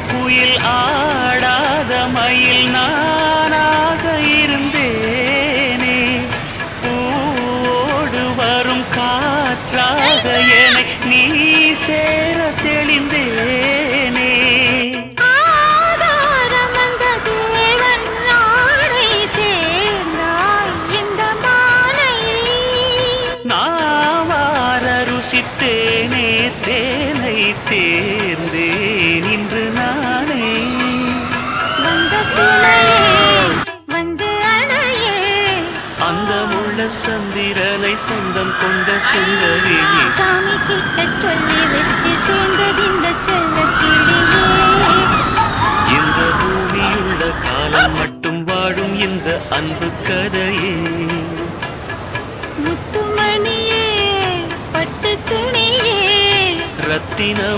குயில் ஆடாத மயில் நானாக இருந்தேனே பூவோடு வரும் காற்றாக என்னை நீ சேர தெளிந்தேனே ருசித்தேனே தேனை தேர்ந்தேன் இன்று நானே வந்து அணையே அந்த முள்ள சந்திரனை சொந்தம் கொண்ட சுந்தரியே சாமி கிட்ட சொல்லி வச்சு சேர்ந்தது இந்த செல்ல கிளியே இந்த பூமியுள்ள காலம் மட்டும் வாழும் இந்த அன்பு கதையே முத்துமணியே பட்டு துணியே ரத்தினம்